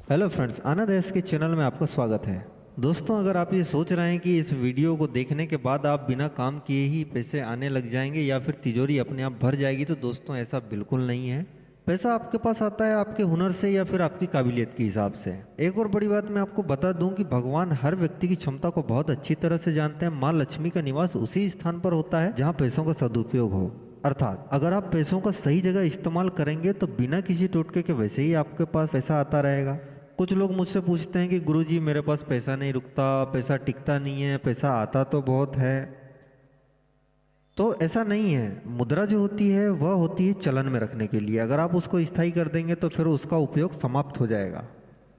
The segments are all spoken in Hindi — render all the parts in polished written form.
हेलो फ्रेंड्स, आनंद एस के चैनल में आपका स्वागत है। दोस्तों, अगर आप ये सोच रहे हैं कि इस वीडियो को देखने के बाद आप बिना काम किए ही पैसे आने लग जाएंगे या फिर तिजोरी अपने आप भर जाएगी, तो दोस्तों ऐसा बिल्कुल नहीं है। पैसा आपके पास आता है आपके हुनर से या फिर आपकी काबिलियत के हिसाब से। एक और बड़ी बात मैं आपको बता दूं कि भगवान हर व्यक्ति की क्षमता को बहुत अच्छी तरह से जानते हैं। माँ लक्ष्मी का निवास उसी स्थान पर होता है जहाँ पैसों का सदुपयोग हो। अर्थात अगर आप पैसों का सही जगह इस्तेमाल करेंगे तो बिना किसी टोटके के वैसे ही आपके पास पैसा आता रहेगा। कुछ लोग मुझसे पूछते हैं कि गुरुजी मेरे पास पैसा नहीं रुकता, पैसा टिकता नहीं है, पैसा आता तो बहुत है। तो ऐसा नहीं है। मुद्रा जो होती है वह होती है चलन में रखने के लिए। अगर आप उसको स्थायी कर देंगे तो फिर उसका उपयोग समाप्त हो जाएगा।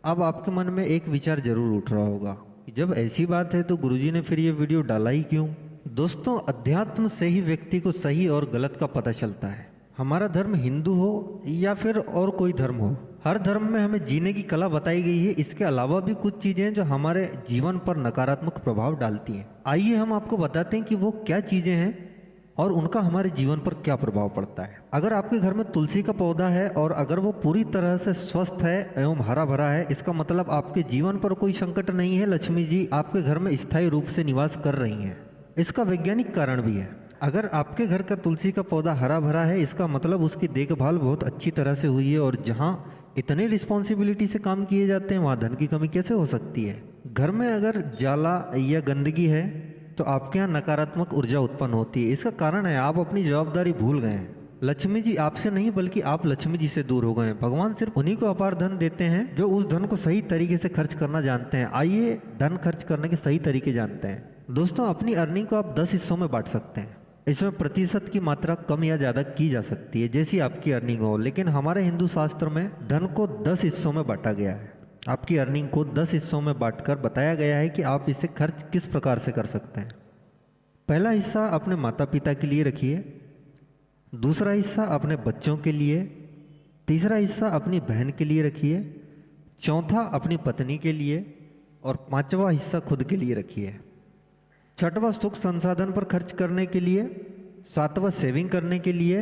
अब आपके मन में एक विचार जरूर उठ रहा होगा कि जब ऐसी बात है तो गुरुजी ने फिर ये वीडियो डाला ही क्यों। दोस्तों, अध्यात्म से ही व्यक्ति को सही और गलत का पता चलता है। हमारा धर्म हिंदू हो या फिर और कोई धर्म हो, हर धर्म में हमें जीने की कला बताई गई है। इसके अलावा भी कुछ चीजें हैं जो हमारे जीवन पर नकारात्मक प्रभाव डालती हैं। आइए हम आपको बताते हैं कि वो क्या चीजें हैं और उनका हमारे जीवन पर क्या प्रभाव पड़ता है। अगर आपके घर में तुलसी का पौधा है और अगर वो पूरी तरह से स्वस्थ है एवं हरा भरा है, इसका मतलब आपके जीवन पर कोई संकट नहीं है। लक्ष्मी जी आपके घर में स्थायी रूप से निवास कर रही हैं। इसका वैज्ञानिक कारण भी है। अगर आपके घर का तुलसी का पौधा हरा भरा है, इसका मतलब उसकी देखभाल बहुत अच्छी तरह से हुई है। और जहाँ इतने रिस्पॉन्सिबिलिटी से काम किए जाते हैं वहाँ धन की कमी कैसे हो सकती है। घर में अगर जाला या गंदगी है तो आपके यहाँ नकारात्मक ऊर्जा उत्पन्न होती है। इसका कारण है आप अपनी जवाबदारी भूल गए हैं। लक्ष्मी जी आपसे नहीं बल्कि आप लक्ष्मी जी से दूर हो गए हैं। भगवान सिर्फ उन्हीं को अपार धन देते हैं जो उस धन को सही तरीके से खर्च करना जानते हैं। आइए धन खर्च करने के सही तरीके जानते हैं। दोस्तों, अपनी अर्निंग को आप 10 हिस्सों में बांट सकते हैं। इसमें प्रतिशत की मात्रा कम या ज़्यादा की जा सकती है जैसी आपकी अर्निंग हो। लेकिन हमारे हिंदू शास्त्र में धन को 10 हिस्सों में बांटा गया है। आपकी अर्निंग को 10 हिस्सों में बांटकर बताया गया है कि आप इसे खर्च किस प्रकार से कर सकते हैं। पहला हिस्सा अपने माता पिता के लिए रखिए, दूसरा हिस्सा अपने बच्चों के लिए, तीसरा हिस्सा अपनी बहन के लिए रखिए, चौथा अपनी पत्नी के लिए और पांचवा हिस्सा खुद के लिए रखिए। छठवां सुख संसाधन पर खर्च करने के लिए, सातवां सेविंग करने के लिए,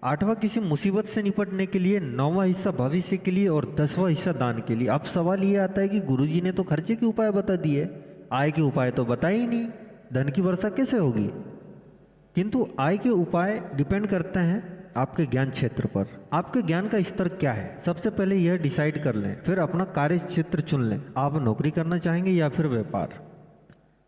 आठवां किसी मुसीबत से निपटने के लिए, नौवां हिस्सा भविष्य के लिए और 10वां हिस्सा दान के लिए। अब सवाल ये आता है कि गुरुजी ने तो खर्चे के उपाय बता दिए, आय के उपाय तो बताए ही नहीं, धन की वर्षा कैसे होगी। किंतु आय के उपाय डिपेंड करते हैं आपके ज्ञान क्षेत्र पर। आपके ज्ञान का स्तर क्या है, सबसे पहले यह डिसाइड कर लें। फिर अपना कार्य क्षेत्र चुन लें। आप नौकरी करना चाहेंगे या फिर व्यापार।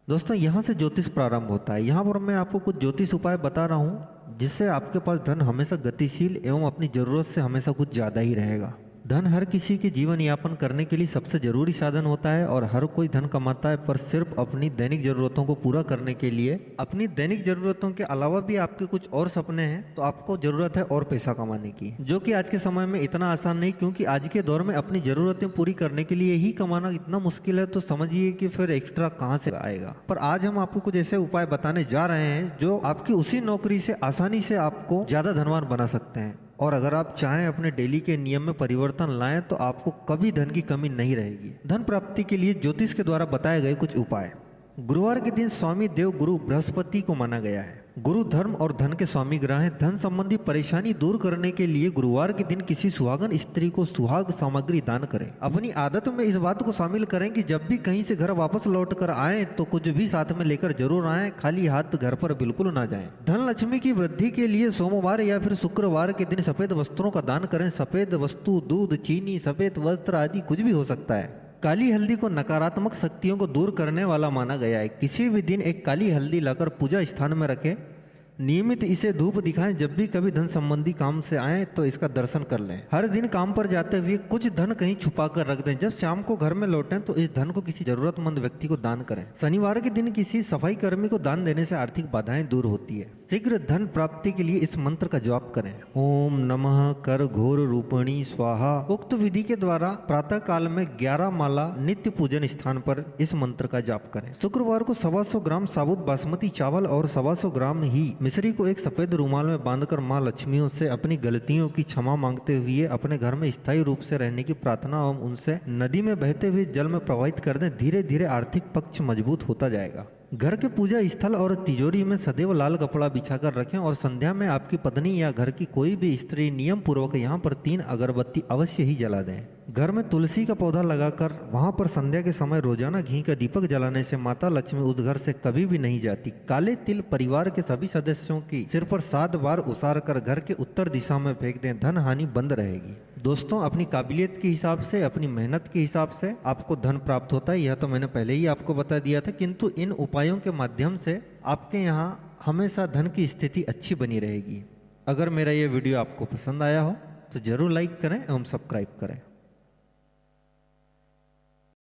दोस्तों, यहाँ से ज्योतिष प्रारंभ होता है। यहाँ पर मैं आपको कुछ ज्योतिष उपाय बता रहा हूँ जिससे आपके पास धन हमेशा गतिशील एवं अपनी जरूरत से हमेशा कुछ ज़्यादा ही रहेगा। धन हर किसी के जीवन यापन करने के लिए सबसे जरूरी साधन होता है और हर कोई धन कमाता है, पर सिर्फ अपनी दैनिक जरूरतों को पूरा करने के लिए। अपनी दैनिक जरूरतों के अलावा भी आपके कुछ और सपने हैं तो आपको जरूरत है और पैसा कमाने की, जो कि आज के समय में इतना आसान नहीं, क्योंकि आज के दौर में अपनी जरूरतें पूरी करने के लिए ही कमाना इतना मुश्किल है। तो समझिए कि फिर एक्स्ट्रा कहाँ से आएगा। पर आज हम आपको कुछ ऐसे उपाय बताने जा रहे हैं जो आपकी उसी नौकरी से आसानी से आपको ज्यादा धनवान बना सकते हैं। और अगर आप चाहें अपने डेली के नियम में परिवर्तन लाएं तो आपको कभी धन की कमी नहीं रहेगी। धन प्राप्ति के लिए ज्योतिष के द्वारा बताए गए कुछ उपाय। गुरुवार के दिन स्वामी देव गुरु बृहस्पति को माना गया है। गुरु धर्म और धन के स्वामी ग्रह हैं। धन संबंधी परेशानी दूर करने के लिए गुरुवार के दिन किसी सुहागन स्त्री को सुहाग सामग्री दान करें। अपनी आदत में इस बात को शामिल करें कि जब भी कहीं से घर वापस लौट कर आए तो कुछ भी साथ में लेकर जरूर आए, खाली हाथ घर पर बिल्कुल ना जाएं। धन लक्ष्मी की वृद्धि के लिए सोमवार या फिर शुक्रवार के दिन सफेद वस्त्रों का दान करें। सफेद वस्तु दूध, चीनी, सफेद वस्त्र आदि कुछ भी हो सकता है। काली हल्दी को नकारात्मक शक्तियों को दूर करने वाला माना गया है। किसी भी दिन एक काली हल्दी लाकर पूजा स्थान में रखें। नियमित इसे धूप दिखाएं। जब भी कभी धन संबंधी काम से आए तो इसका दर्शन कर लें। हर दिन काम पर जाते हुए कुछ धन कहीं छुपा कर रख दें। जब शाम को घर में लौटें तो इस धन को किसी जरूरतमंद व्यक्ति को दान करें। शनिवार के दिन किसी सफाई कर्मी को दान देने से आर्थिक बाधाएं दूर होती है। शीघ्र धन प्राप्ति के लिए इस मंत्र का जाप करें। ओम नमः कर घोर रूपणी स्वाहा। उक्त विधि के द्वारा प्रातः काल में 11 माला नित्य पूजन स्थान पर इस मंत्र का जाप करें। शुक्रवार को 125 ग्राम साबुत बासमती चावल और 125 ग्राम ही मिश्री को एक सफेद रुमाल में बांधकर माँ लक्ष्मियों से अपनी गलतियों की क्षमा मांगते हुए अपने घर में स्थायी रूप से रहने की प्रार्थना एवं उनसे नदी में बहते हुए जल में प्रवाहित कर दें। धीरे धीरे आर्थिक पक्ष मजबूत होता जाएगा। घर के पूजा स्थल और तिजोरी में सदैव लाल कपड़ा बिछाकर रखें और संध्या में आपकी पत्नी या घर की कोई भी स्त्री नियम पूर्वक यहाँ पर 3 अगरबत्ती अवश्य ही जला दें। घर में तुलसी का पौधा लगाकर वहां पर संध्या के समय रोजाना घी का दीपक जलाने से माता लक्ष्मी उस घर से कभी भी नहीं जाती। काले तिल परिवार के सभी सदस्यों की सिर पर 7 बार उसार कर घर के उत्तर दिशा में फेंक दें, धन हानि बंद रहेगी। दोस्तों, अपनी काबिलियत के हिसाब से, अपनी मेहनत के हिसाब से आपको धन प्राप्त होता है, यह तो मैंने पहले ही आपको बता दिया था, किंतु इन उपायों के माध्यम से आपके यहाँ हमेशा धन की स्थिति अच्छी बनी रहेगी। अगर मेरा ये वीडियो आपको पसंद आया हो तो जरूर लाइक करें एवं सब्सक्राइब करें।